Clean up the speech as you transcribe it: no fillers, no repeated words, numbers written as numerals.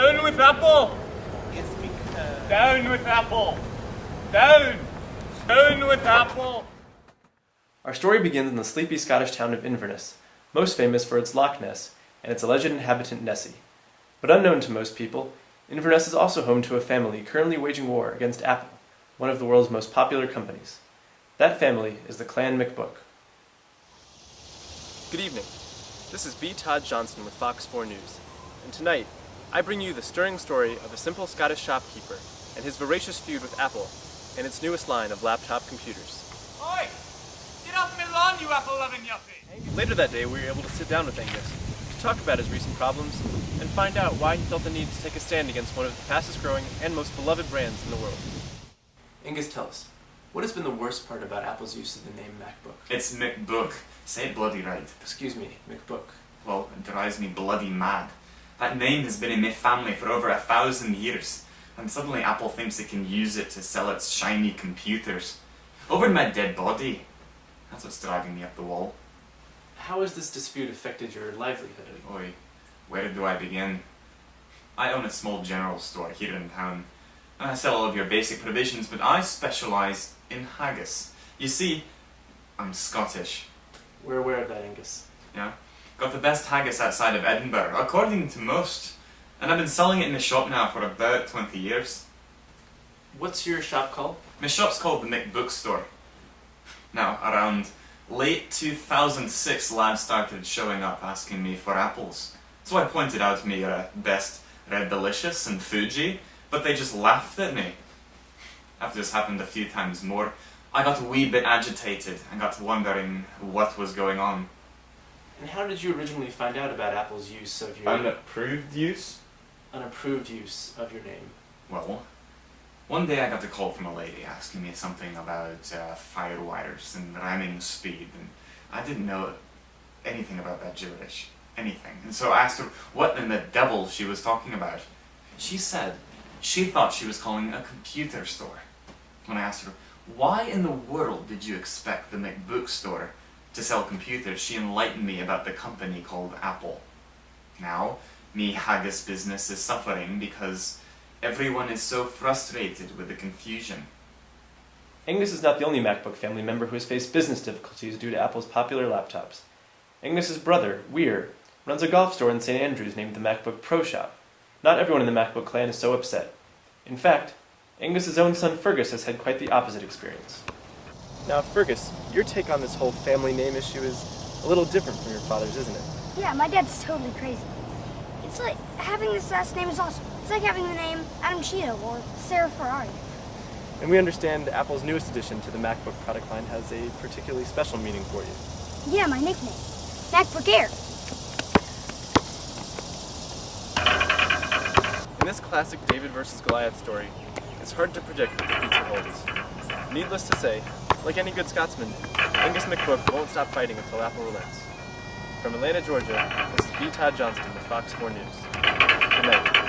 Down with Apple! Down with Apple! Down! Down with Apple! Our story begins in the sleepy Scottish town of Inverness, most famous for its Loch Ness and its alleged inhabitant Nessie. But unknown to most people, Inverness is also home to a family currently waging war against Apple, one of the world's most popular companies. That family is the Clan Macbook. Good evening. This is B. Todd Johnston with Fox 4 News, and tonight I bring you the stirring story of a simple Scottish shopkeeper and his voracious feud with Apple and its newest line of laptop computers. Oi! Get off my lawn, you apple-loving yuppie! Later that day, we were able to sit down with Angus to talk about his recent problems and find out why he felt the need to take a stand against one of the fastest-growing and most beloved brands in the world. Angus, tell us, what has been the worst part about Apple's use of the name MacBook? It's Macbook. Say it bloody right. Excuse me, MacBook. Well, it drives me bloody mad. That name has been in my family for over 1,000 years, and suddenly Apple thinks it can use it to sell its shiny computers. Over my dead body. That's what's driving me up the wall. How has this dispute affected your livelihood? Oi, where do I begin? I own a small general store here in town, and I sell all of your basic provisions, but I specialise in haggis. You see, I'm Scottish. We're aware of that, Angus. Yeah? Got the best haggis outside of Edinburgh, according to most. And I've been selling it in the shop now for about 20 years. What's your shop called? My shop's called the Macbook Store. Now, around late 2006, lads started showing up asking me for apples. So I pointed out to me best Red Delicious and Fuji, but they just laughed at me. After this happened a few times more, I got a wee bit agitated and got to wondering what was going on. And how did you originally find out about Apple's use of your... Unapproved use? Unapproved use of your name? Well, one day I got a call from a lady asking me something about fire wires and ramming speed, and I didn't know anything about that gibberish. Anything. And so I asked her what in the devil she was talking about. She said she thought she was calling a computer store. When I asked her, why in the world did you expect the Macbook Store to sell computers, she enlightened me about the company called Apple. Now, me haggis business is suffering because everyone is so frustrated with the confusion. Angus is not the only MacBook family member who has faced business difficulties due to Apple's popular laptops. Angus's brother, Weir, runs a golf store in St. Andrews named the MacBook Pro Shop. Not everyone in the MacBook clan is so upset. In fact, Angus's own son Fergus has had quite the opposite experience. Now, Fergus, your take on this whole family name issue is a little different from your father's, isn't it? Yeah, my dad's totally crazy. It's like having this last name is awesome. It's like having the name Adam Cheeto or Sarah Ferrari. And we understand Apple's newest addition to the MacBook product line has a particularly special meaning for you. Yeah, my nickname, MacBook Air. In this classic David versus Goliath story, it's hard to predict what the future holds. Needless to say, like any good Scotsman, Angus MacBook won't stop fighting until Apple relents. From Atlanta, Georgia, this is B. Todd Johnston with Fox 4 News. Good night.